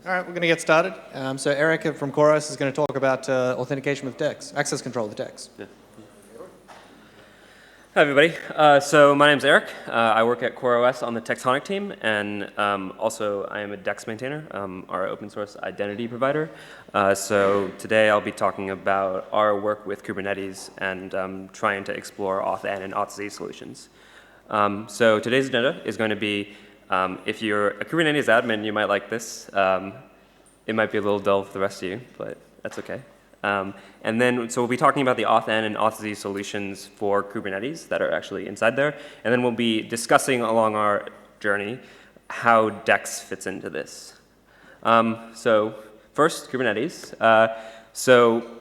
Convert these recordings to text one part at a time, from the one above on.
All right, we're going to get started. So Eric from Chorus is going to talk about authentication with DEX, access control with DEX. Yeah. Hi, everybody. So my name's Eric. I work at CoreOS on the Tectonic team, and also I am a DEX maintainer, our open source identity provider. So today I'll be talking about our work with Kubernetes and trying to explore Authn and Authz solutions. So today's agenda is going to be, if you're a Kubernetes admin, you might like this. It might be a little dull for the rest of you, but that's okay. And then, so we'll be talking about the Authn and Authz solutions for Kubernetes that are actually inside there. And then we'll be discussing along our journey how DEX fits into this. So first, Kubernetes. So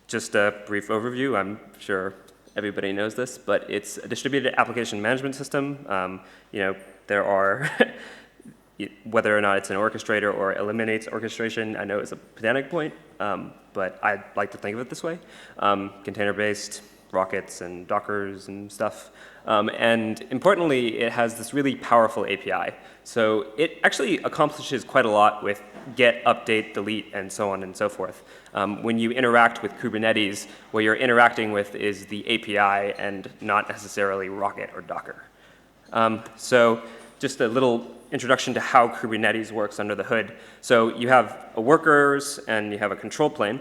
just a brief overview. I'm sure everybody knows this, but it's a distributed application management system. There are, whether or not it's an orchestrator or eliminates orchestration, I know is a pedantic point, but I like to think of it this way. Container-based rockets and Dockers and stuff. And importantly, it has this really powerful API. So it actually accomplishes quite a lot with get, update, delete, and so on and so forth. When you interact with Kubernetes, what you're interacting with is the API and not necessarily Rocket or Docker. So just a little introduction to how Kubernetes works under the hood. So you have workers and you have a control plane.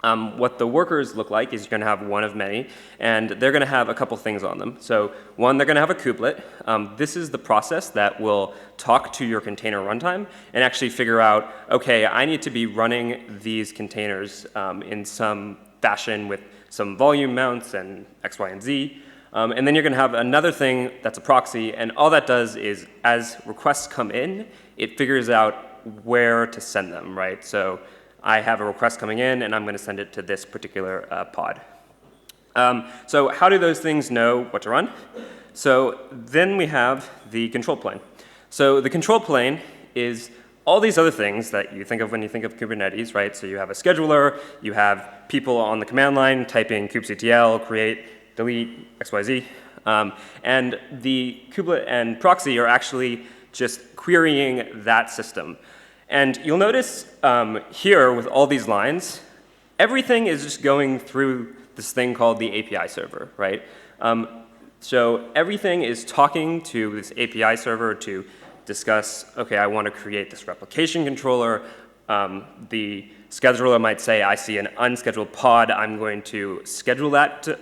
What the workers look like is you're going to have one of many, and they're going to have a couple things on them. So one, they're going to have a kubelet. This is the process that will talk to your container runtime and actually figure out, OK, I need to be running these containers in some fashion with some volume mounts and X, Y, and Z. And then you're going to have another thing that's a proxy, and all that does is, as requests come in, it figures out where to send them, right? So I have a request coming in, and I'm going to send it to this particular pod. So how do those things know what to run? So then we have the control plane. So the control plane is all these other things that you think of when you think of Kubernetes, right? So you have a scheduler, you have people on the command line typing kubectl, create, delete, XYZ. And the kubelet and proxy are actually just querying that system. And you'll notice here with all these lines, everything is just going through this thing called the API server, right? So everything is talking to this API server to discuss, OK, I want to create this replication controller. The scheduler might say, I see an unscheduled pod. I'm going to schedule that to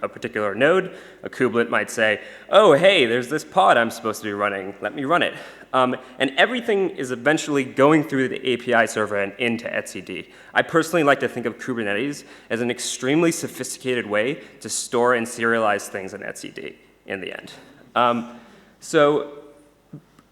a particular node. A kubelet might say, oh, hey, there's this pod I'm supposed to be running. Let me run it. And everything is eventually going through the API server and into etcd. I personally like to think of Kubernetes as an extremely sophisticated way to store and serialize things in etcd in the end. So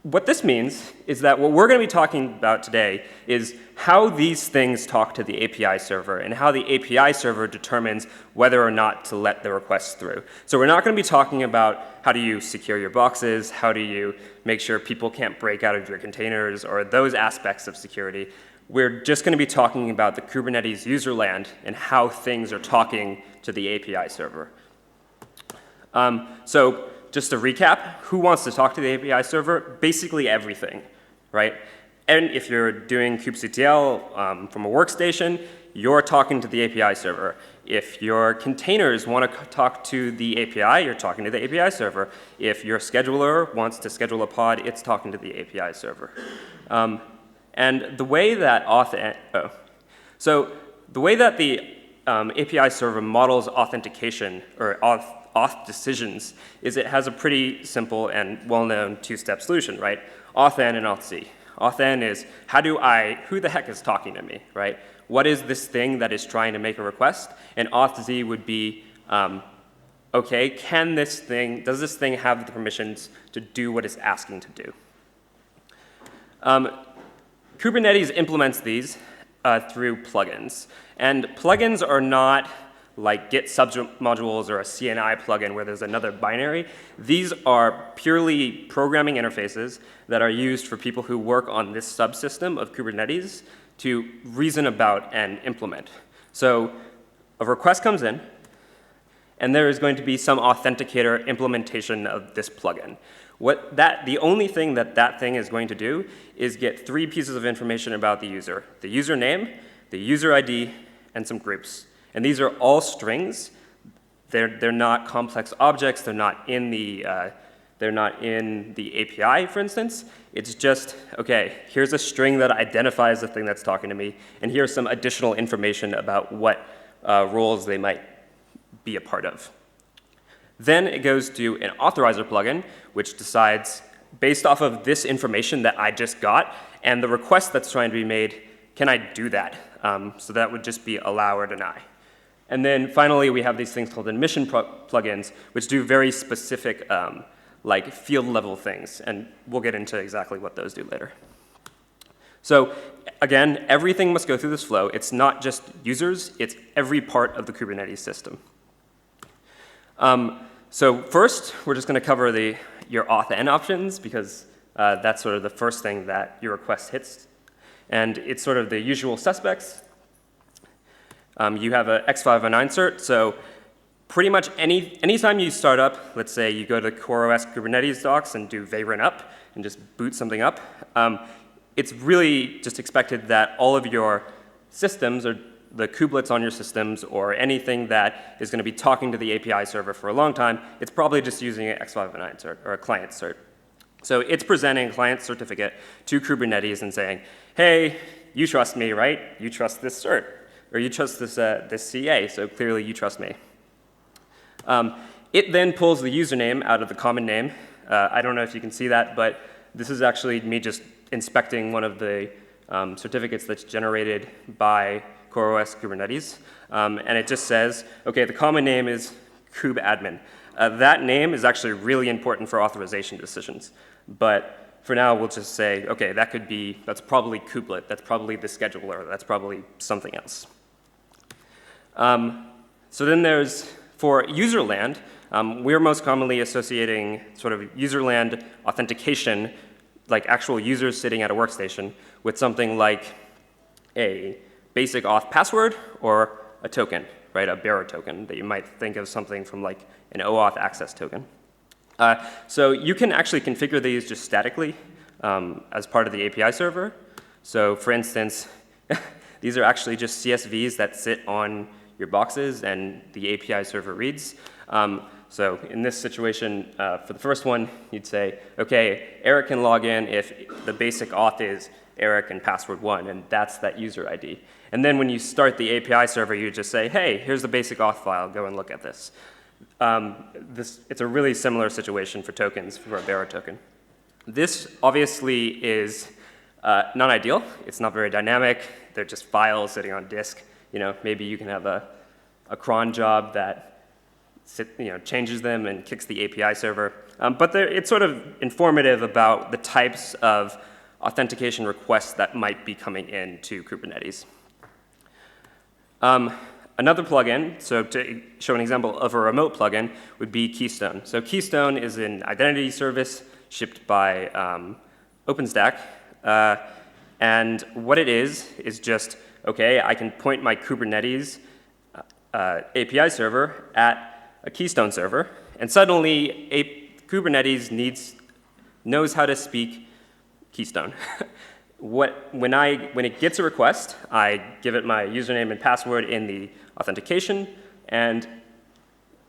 what this means is that what we're going to be talking about today is how these things talk to the API server and how the API server determines whether or not to let the requests through. So we're not going to be talking about how do you secure your boxes, how do you make sure people can't break out of your containers, or those aspects of security. We're just going to be talking about the Kubernetes user land and how things are talking to the API server. So just to recap, who wants to talk to the API server? Basically everything, right? And if you're doing kubectl from a workstation, you're talking to the API server. If your containers want to talk to the API, you're talking to the API server. If your scheduler wants to schedule a pod, it's talking to the API server. And the way that the way that the API server models authentication or Auth decisions is it has a pretty simple and well-known two-step solution, right? Authn and Authz. Authn is who the heck is talking to me, right? What is this thing that is trying to make a request? And Authz would be, okay, does this thing have the permissions to do what it's asking to do? Kubernetes implements these through plugins. And plugins are not like Git submodules or a CNI plugin where there's another binary. These are purely programming interfaces that are used for people who work on this subsystem of Kubernetes to reason about and implement. So a request comes in, and there is going to be some authenticator implementation of this plugin. The only thing that thing is going to do is get 3 pieces of information about the username, the user ID, and some groups. And these are all strings. They're not complex objects. They're not in the API, for instance. It's just, okay, here's a string that identifies the thing that's talking to me, and here's some additional information about what roles they might be a part of. Then it goes to an authorizer plugin, which decides, based off of this information that I just got and the request that's trying to be made, can I do that? So that would just be allow or deny. And then finally, we have these things called admission plugins, which do very specific like field level things. And we'll get into exactly what those do later. So again, everything must go through this flow. It's not just users, it's every part of the Kubernetes system. So first, we're just going to cover your Authn options, because that's sort of the first thing that your request hits. And it's sort of the usual suspects. You have a X509 cert, so pretty much anytime you start up, let's say you go to CoreOS Kubernetes docs and do vagrant up and just boot something up, it's really just expected that all of your systems, or the kubelets on your systems, or anything that is going to be talking to the API server for a long time, it's probably just using an X509 cert or a client cert. So it's presenting a client certificate to Kubernetes and saying, hey, you trust me, right? You trust this cert, or you trust this CA, so clearly you trust me. It then pulls the username out of the common name. I don't know if you can see that, but this is actually me just inspecting one of the certificates that's generated by CoreOS Kubernetes. And it just says, OK, the common name is kubeadmin. That name is actually really important for authorization decisions. But for now, we'll just say, OK, that's probably kubelet. That's probably the scheduler. That's probably something else. So then there's, for userland, we're most commonly associating sort of userland authentication, like actual users sitting at a workstation, with something like a basic auth password or a token, right, a bearer token that you might think of something from like an OAuth access token. So you can actually configure these just statically as part of the API server. So for instance, these are actually just CSVs that sit on your boxes and the API server reads. So in this situation, for the first one, you'd say, OK, Eric can log in if the basic auth is Eric and password 1, and that's that user ID. And then when you start the API server, you just say, hey, here's the basic auth file. Go and look at this. It's a really similar situation for tokens, for a bearer token. This obviously is not ideal. It's not very dynamic. They're just files sitting on disk. Maybe you can have a cron job that changes them and kicks the API server. But it's sort of informative about the types of authentication requests that might be coming into Kubernetes. Another plugin, so to show an example of a remote plugin, would be Keystone. So Keystone is an identity service shipped by OpenStack. And what it is just, OK, I can point my Kubernetes API server at a Keystone server, and suddenly Kubernetes knows how to speak Keystone. When it gets a request, I give it my username and password in the authentication, and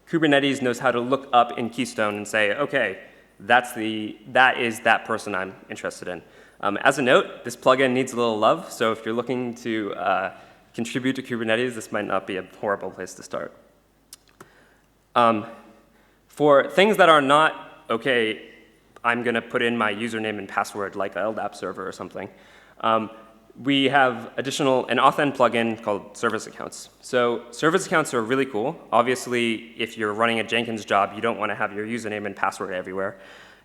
Kubernetes knows how to look up in Keystone and say, OK, that is that person I'm interested in. As a note, this plugin needs a little love, so if you're looking to contribute to Kubernetes, this might not be a horrible place to start. For things that are not, OK, I'm going to put in my username and password like an LDAP server or something, we have an Authn plugin called service accounts. So service accounts are really cool. Obviously, if you're running a Jenkins job, you don't want to have your username and password everywhere.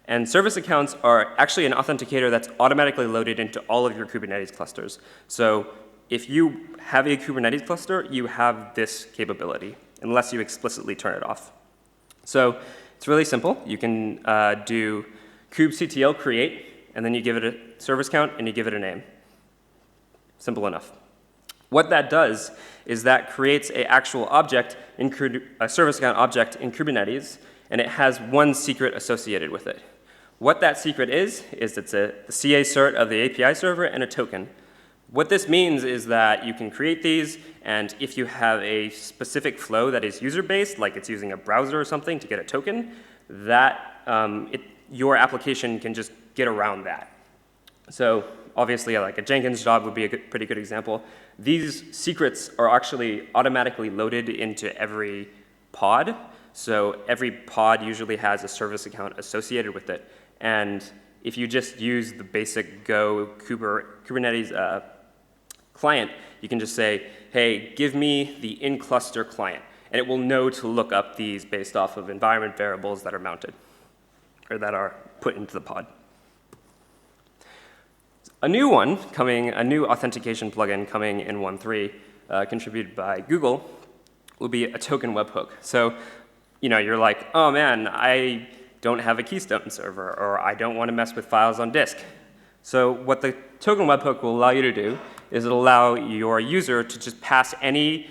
And service accounts are actually an authenticator that's automatically loaded into all of your Kubernetes clusters. So if you have a Kubernetes cluster, you have this capability, unless you explicitly turn it off. So it's really simple. You can do kubectl create, and then you give it a service count, and you give it a name. Simple enough. What that does is that creates an actual object, a service account object in Kubernetes, and it has one secret associated with it. What that secret is it's the CA cert of the API server and a token. What this means is that you can create these, and if you have a specific flow that is user-based, like it's using a browser or something to get a token, that your application can just get around that. So obviously, like a Jenkins job would be a pretty good example. These secrets are actually automatically loaded into every pod. So every pod usually has a service account associated with it. And if you just use the basic Go Kubernetes client, you can just say, hey, give me the in-cluster client. And it will know to look up these based off of environment variables that are mounted, or that are put into the pod. A new one coming, a new authentication plugin coming in 1.3, contributed by Google, will be a token webhook. So, you're like, oh man, I don't have a Keystone server, or I don't want to mess with files on disk. So what the token webhook will allow you to do is it'll allow your user to just pass any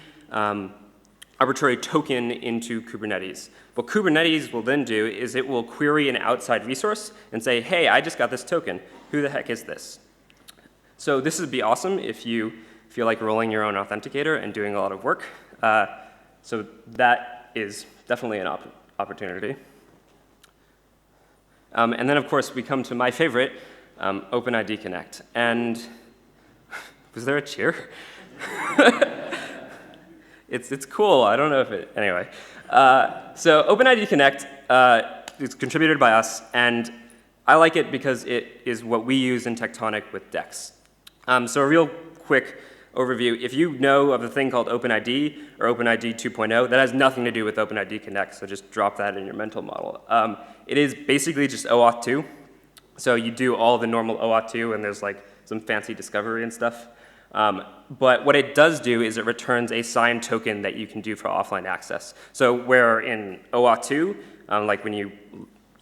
arbitrary token into Kubernetes. What Kubernetes will then do is it will query an outside resource and say, hey, I just got this token. Who the heck is this? So this would be awesome if you feel like rolling your own authenticator and doing a lot of work. So that is definitely an opportunity. And then, of course, we come to my favorite, OpenID Connect. And was there a cheer? It's cool. I don't know if it, anyway. So OpenID Connect is contributed by us, and I like it because it is what we use in Tectonic with DEX. So a real quick overview. If you know of a thing called OpenID or OpenID 2.0, that has nothing to do with OpenID Connect, so just drop that in your mental model. It is basically just OAuth 2. So you do all the normal OAuth 2, and there's like some fancy discovery and stuff. But what it does do is it returns a signed token that you can do for offline access. So where in OAuth 2, like when you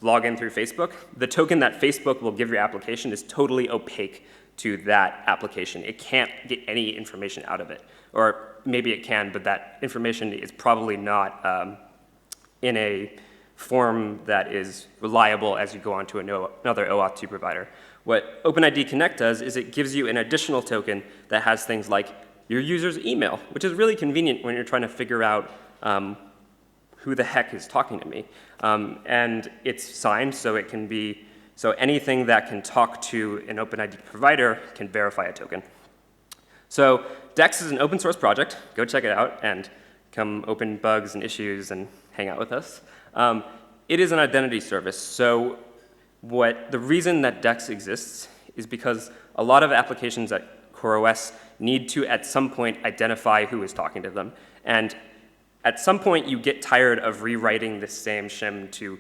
log in through Facebook, the token that Facebook will give your application is totally opaque to that application. It can't get any information out of it. Or maybe it can, but that information is probably not in a form that is reliable as you go on to another OAuth 2 provider. What OpenID Connect does is it gives you an additional token that has things like your user's email, which is really convenient when you're trying to figure out who the heck is talking to me. And it's signed, so it can be, so anything that can talk to an OpenID provider can verify a token. So DEX is an open source project. Go check it out and come open bugs and issues and hang out with us. It is an identity service. So the reason that DEX exists is because a lot of applications at CoreOS need to, at some point, identify who is talking to them. And at some point, you get tired of rewriting the same shim to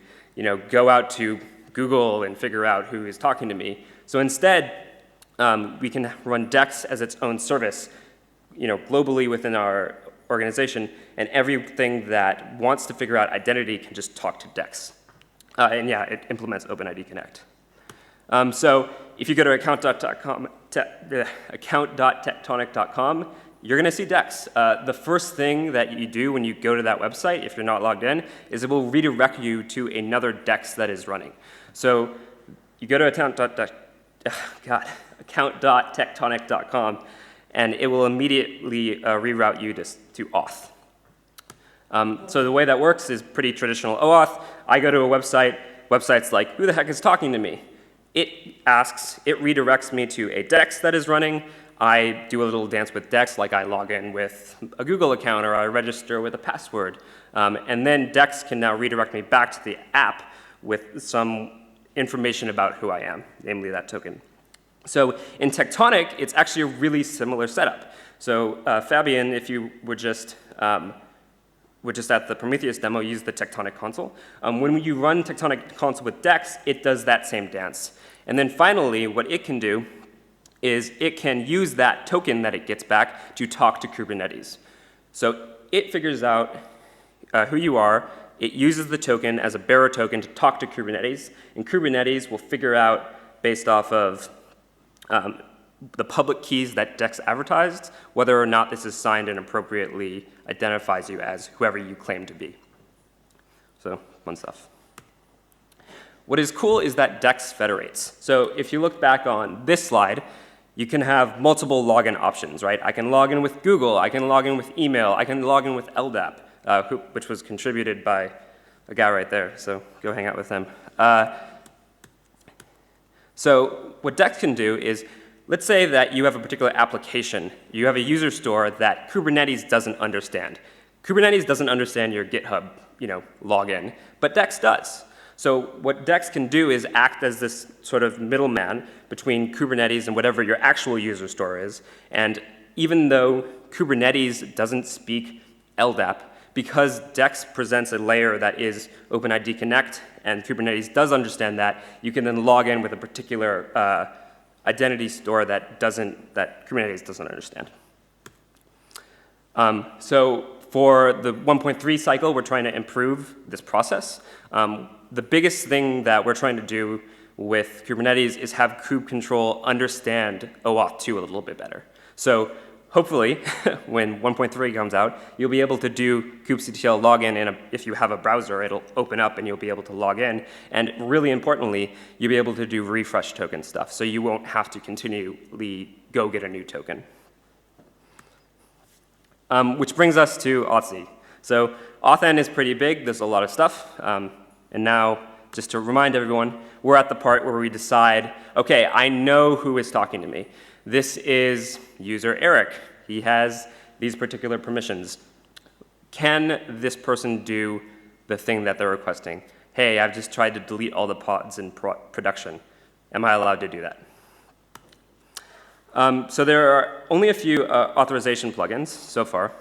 go out to Google and figure out who is talking to me. So instead, we can run DEX as its own service globally within our organization, and everything that wants to figure out identity can just talk to DEX. And yeah, it implements OpenID Connect. So if you go to account.tectonic.com, you're going to see DEX. The first thing that you do when you go to that website, if you're not logged in, is it will redirect you to another DEX that is running. So you go to account.tectonic.com, and it will immediately reroute you to Auth. So the way that works is pretty traditional OAuth. I go to a website, website's like, who the heck is talking to me? It redirects me to a DEX that is running. I do a little dance with DEX, like I log in with a Google account or I register with a password. And then DEX can now redirect me back to the app with some information about who I am, namely that token. So in Tectonic, it's actually a really similar setup. So Fabian, if you were just at the Prometheus demo, use the Tectonic console. When you run Tectonic console with DEX, it does that same dance. And then finally, what it can do is it can use that token that it gets back to talk to Kubernetes. So it figures out who you are. It uses the token as a bearer token to talk to Kubernetes. And Kubernetes will figure out, based off of the public keys that DEX advertised, whether or not this is signed and appropriately identifies you as whoever you claim to be. So, fun stuff. What is cool is that Dex federates. So if you look back on this slide, you can have multiple login options, right? I can log in with Google, I can log in with email, I can log in with LDAP, which was contributed by a guy right there, so go hang out with him. So what Dex can do is, let's say that you have a particular application, you have a user store that Kubernetes doesn't understand. Kubernetes doesn't understand your GitHub, login, but Dex does. So what Dex can do is act as this sort of middleman between Kubernetes and whatever your actual user store is. And even though Kubernetes doesn't speak LDAP, because Dex presents a layer that is OpenID Connect, and Kubernetes does understand that, you can then log in with a particular identity store that Kubernetes doesn't understand. So for the 1.3 cycle, we're trying to improve this process. The biggest thing that we're trying to do with Kubernetes is have kube control understand OAuth 2 a little bit better. So hopefully, when 1.3 comes out, you'll be able to do kubectl login, if you have a browser, it'll open up and you'll be able to log in. And really importantly, you'll be able to do refresh token stuff, so you won't have to continually go get a new token. Which brings us to Authz. So Authn is pretty big, there's a lot of stuff. And now, just to remind everyone, we're at the part where we decide, okay, I know who is talking to me. This is user Eric. He has these particular permissions. Can this person do the thing that they're requesting? Hey, I've just tried to delete all the pods in production. Am I allowed to do that? So there are only a few authorization plugins so far.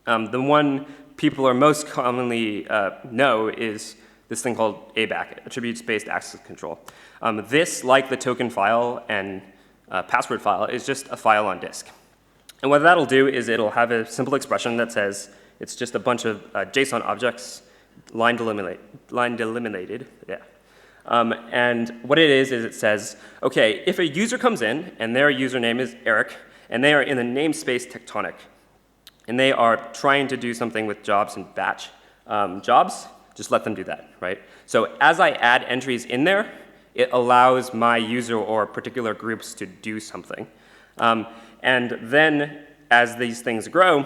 The one people are most commonly know is this thing called ABAC, Attributes-Based Access Control. This, like the token file and password file, is just a file on disk. And what that'll do is it'll have a simple expression that says it's just a bunch of JSON objects, line delimited, yeah. And what it is it says, okay, if a user comes in and their username is Eric, and they are in the namespace Tectonic, and they are trying to do something with jobs and batch jobs, just let them do that, right? So as I add entries in there, it allows my user or particular groups to do something. And then as these things grow,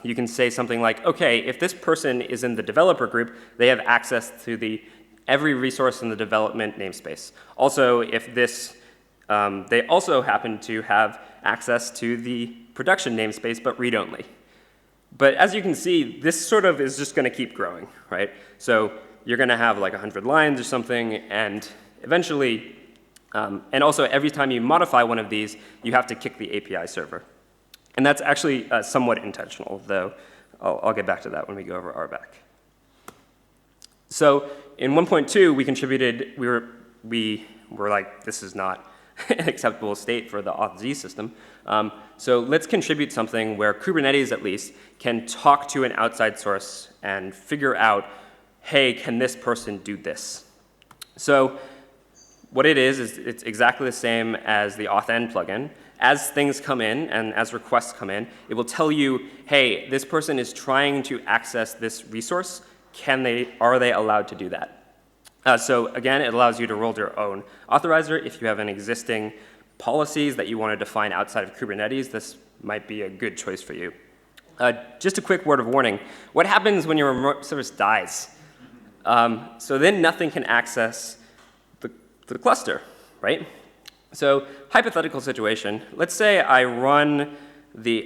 you can say something like, okay, if this person is in the developer group, they have access to every resource in the development namespace. Also, if they also happen to have access to the production namespace, but read-only. But as you can see, this sort of is just going to keep growing, right? So you're going to have like 100 lines or something, and eventually, and also every time you modify one of these, you have to kick the API server. And that's actually somewhat intentional, though I'll get back to that when we go over RBAC. So in 1.2, we contributed, we were like, this is not an acceptable state for the Authz system. So let's contribute something where Kubernetes, at least, can talk to an outside source and figure out, hey, can this person do this? So what it is it's exactly the same as the Authn plugin. As things come in and as requests come in, it will tell you, hey, this person is trying to access this resource. Are they allowed to do that? So again, it allows you to roll your own authorizer. If you have an existing policies that you want to define outside of Kubernetes, this might be a good choice for you. Just a quick word of warning. What happens when your remote service dies? So then nothing can access the cluster, right? So hypothetical situation, let's say I run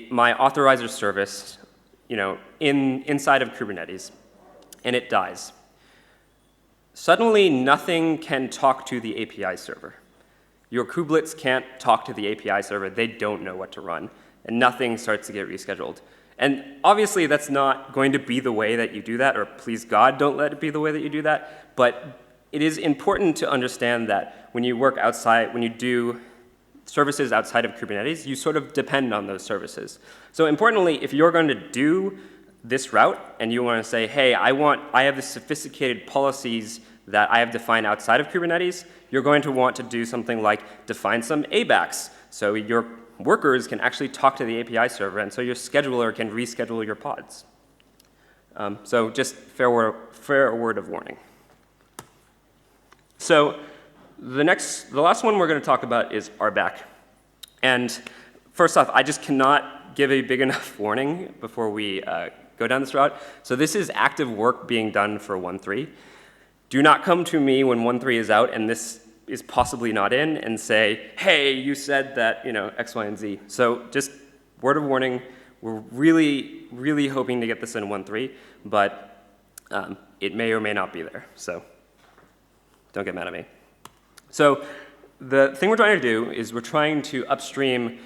my authorizer service inside of Kubernetes, and it dies. Suddenly, nothing can talk to the API server. Your kubelets can't talk to the API server. They don't know what to run, and nothing starts to get rescheduled. And obviously, that's not going to be the way that you do that, or please God, don't let it be the way that you do that. But it is important to understand that when you work outside, when you do services outside of Kubernetes, you sort of depend on those services. So importantly, if you're going to do this route and you want to say, hey, I have the sophisticated policies that I have defined outside of Kubernetes, you're going to want to do something like define some ABACs. So your workers can actually talk to the API server, and so your scheduler can reschedule your pods. So just fair word of warning. So the last one we're going to talk about is RBAC. And first off, I just cannot give a big enough warning before we go down this route. So this is active work being done for 1.3. Do not come to me when 1.3 is out and this is possibly not in and say, hey, you said that, X, Y, and Z. So just word of warning, we're really, really hoping to get this in 1.3, but it may or may not be there. So don't get mad at me. So the thing we're trying to do is we're trying to upstream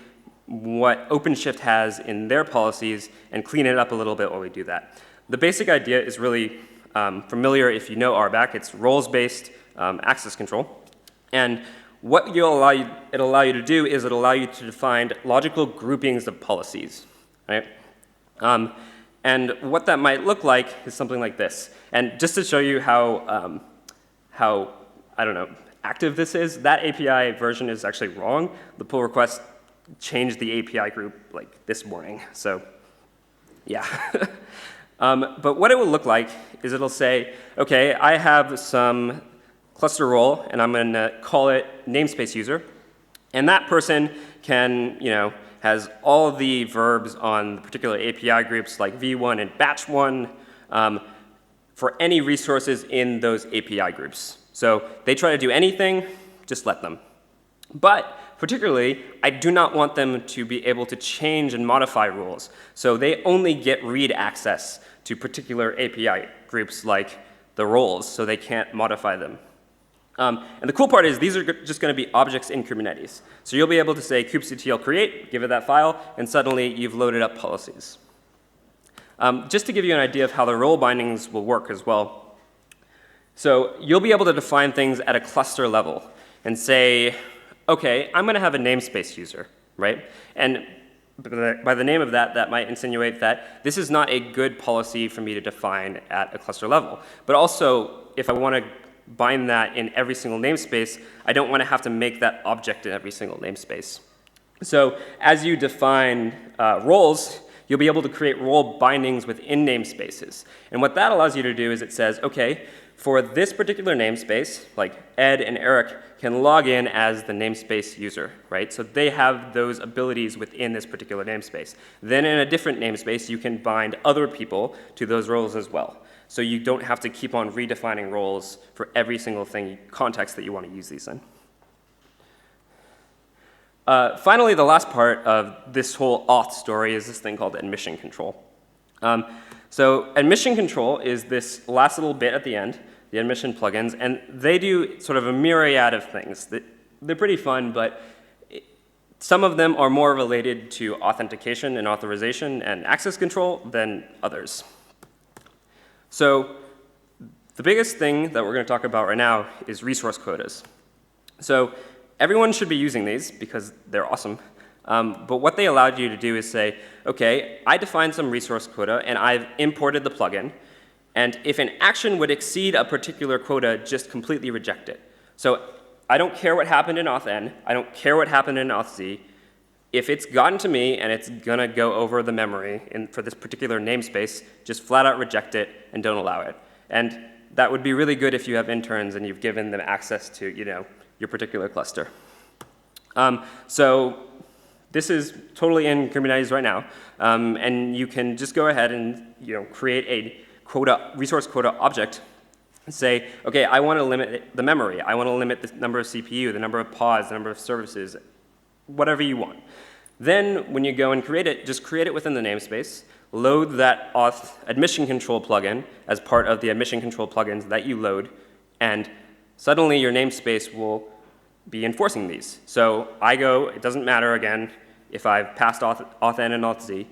what OpenShift has in their policies and clean it up a little bit while we do that. The basic idea is really familiar if you know RBAC. It's roles-based access control. And what it'll allow you to do is it'll allow you to define logical groupings of policies, right? And what that might look like is something like this. And just to show you how I don't know, active this is, that API version is actually wrong. The pull request changed the API group like this morning. So yeah. But what it will look like is it'll say, OK, I have some cluster role, and I'm going to call it namespace user. And that person can, has all the verbs on the particular API groups like v1 and batch1 for any resources in those API groups. So they try to do anything, just let them. But particularly, I do not want them to be able to change and modify rules. So they only get read access to particular API groups like the roles, so they can't modify them. And the cool part is these are just going to be objects in Kubernetes. So you'll be able to say kubectl create, give it that file, and suddenly you've loaded up policies. Just to give you an idea of how the role bindings will work as well. So you'll be able to define things at a cluster level and say, OK, I'm going to have a namespace user, right? And by the name of that, that might insinuate that this is not a good policy for me to define at a cluster level. But also, if I want to bind that in every single namespace, I don't want to have to make that object in every single namespace. So as you define roles, you'll be able to create role bindings within namespaces. And what that allows you to do is it says, OK, for this particular namespace, like Ed and Eric can log in as the namespace user, right? So they have those abilities within this particular namespace. Then in a different namespace, you can bind other people to those roles as well. So you don't have to keep on redefining roles for every single context that you want to use these in. Finally, the last part of this whole auth story is this thing called admission control. So admission control is this last little bit at the end, the admission plugins, and they do sort of a myriad of things. They're pretty fun, but some of them are more related to authentication and authorization and access control than others. So the biggest thing that we're going to talk about right now is resource quotas. So everyone should be using these because they're awesome. But what they allowed you to do is say, OK, I defined some resource quota, and I've imported the plugin. And if an action would exceed a particular quota, just completely reject it. So I don't care what happened in Authn. I don't care what happened in Authz. If it's gotten to me and it's going to go over the memory for this particular namespace, just flat out reject it and don't allow it. And that would be really good if you have interns and you've given them access to your particular cluster. So this is totally in Kubernetes right now. And you can just go ahead and create a resource quota object and say, OK, I want to limit the memory. I want to limit the number of CPU, the number of pods, the number of services, whatever you want. Then when you go and create it, just create it within the namespace, load that Auth admission control plugin as part of the admission control plugins that you load, and suddenly your namespace will be enforcing these. So I go, it doesn't matter again if I've passed Authn and Authz,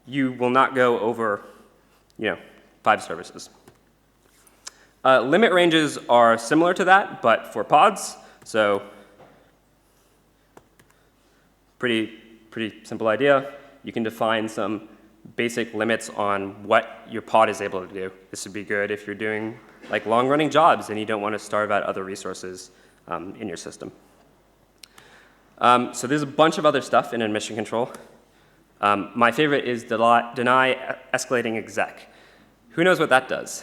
you will not go over 5 services. Limit ranges are similar to that, but for pods. So pretty simple idea. You can define some basic limits on what your pod is able to do. This would be good if you're doing long-running jobs and you don't want to starve out other resources in your system. So there's a bunch of other stuff in admission control. My favorite is deny escalating exec. Who knows what that does?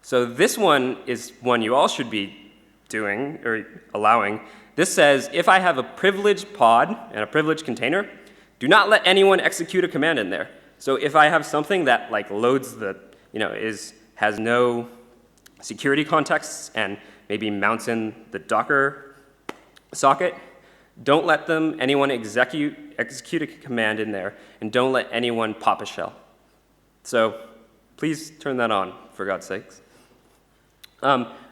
So this one is one you all should be doing or allowing. This says, if I have a privileged pod and a privileged container, do not let anyone execute a command in there. So if I have something that like loads the, has no security contexts and maybe mounts in the Docker socket, don't let anyone execute a command in there, and don't let anyone pop a shell. So please turn that on, for God's sakes.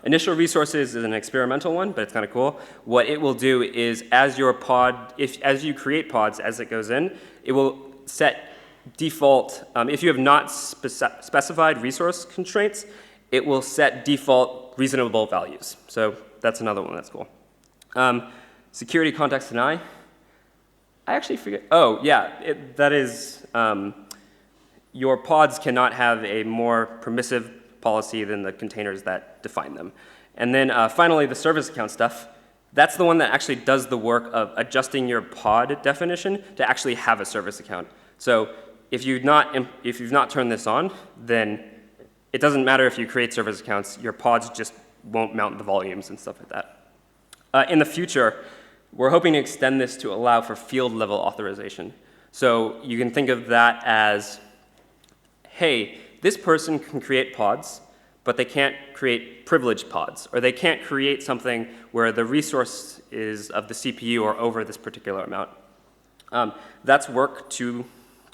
Initial resources is an experimental one, but it's kind of cool. What it will do is as your pod, as you create pods as it goes in, it will set default, if you have not specified resource constraints, it will set default reasonable values. So that's another one that's cool. Security context deny. I actually forget. Oh, yeah, that is, your pods cannot have a more permissive policy than the containers that define them. And then finally, the service account stuff. That's the one that actually does the work of adjusting your pod definition to actually have a service account. So if you've not turned this on, then it doesn't matter if you create service accounts. Your pods just won't mount the volumes and stuff like that. In the future, we're hoping to extend this to allow for field-level authorization. So you can think of that as, hey, this person can create pods, but they can't create privileged pods, or they can't create something where the resource is of the CPU or over this particular amount. That's work to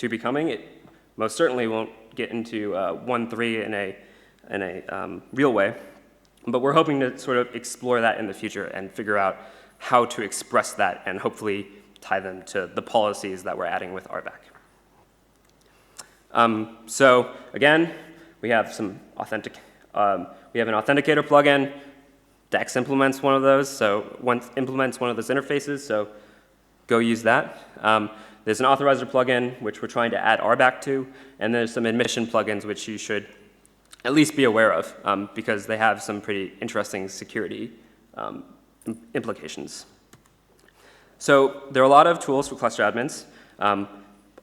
be coming. It most certainly won't get into 1.3 in a real way, but we're hoping to sort of explore that in the future and figure out how to express that and hopefully tie them to the policies that we're adding with RBAC. So again, we have some we have an authenticator plugin. Dex implements one of those, implements one of those interfaces, so go use that. There's an authorizer plugin, which we're trying to add RBAC to, and there's some admission plugins, which you should at least be aware of, because they have some pretty interesting security implications. So there are a lot of tools for cluster admins.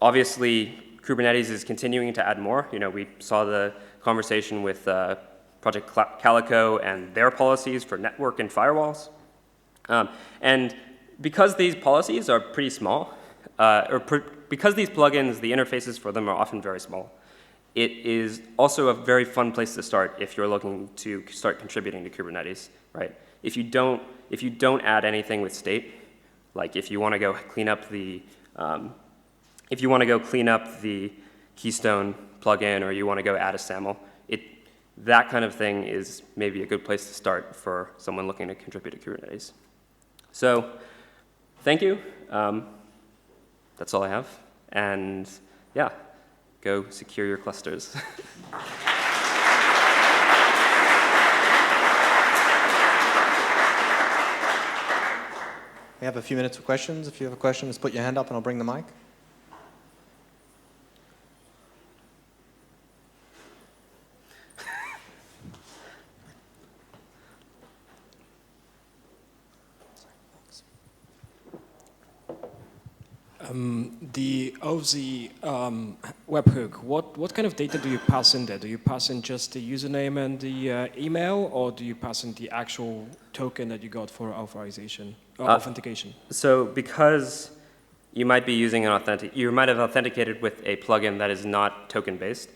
Obviously, Kubernetes is continuing to add more. We saw the conversation with Project Calico and their policies for network and firewalls. And because these policies are pretty small, because these plugins, the interfaces for them are often very small, it is also a very fun place to start if you're looking to start contributing to Kubernetes, right? If you don't add anything with state, like if you want to go clean up the Keystone plugin, or you want to go add a SAML, that kind of thing is maybe a good place to start for someone looking to contribute to Kubernetes. So thank you. That's all I have. And yeah, go secure your clusters. We have a few minutes for questions. If you have a question, just put your hand up and I'll bring the mic. The Authz webhook, what kind of data do you pass in there? Do you pass in just the username and the email, or do you pass in the actual token that you got for authorization or authentication? So because you might be using you might have authenticated with a plugin that is not token-based,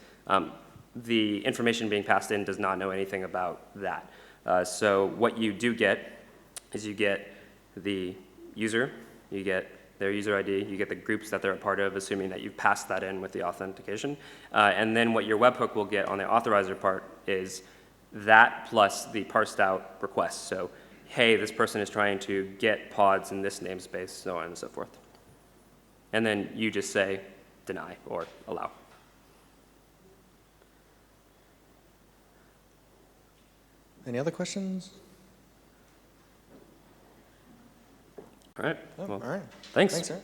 the information being passed in does not know anything about that. So what you do get is you get the user, you get their user ID, you get the groups that they're a part of, assuming that you've passed that in with the authentication. And then what your webhook will get on the authorizer part is that plus the parsed out request. So, hey, this person is trying to get pods in this namespace, so on and so forth. And then you just say deny or allow. Any other questions? All right. Oh, Well, all right. thanks. Thanks, sir.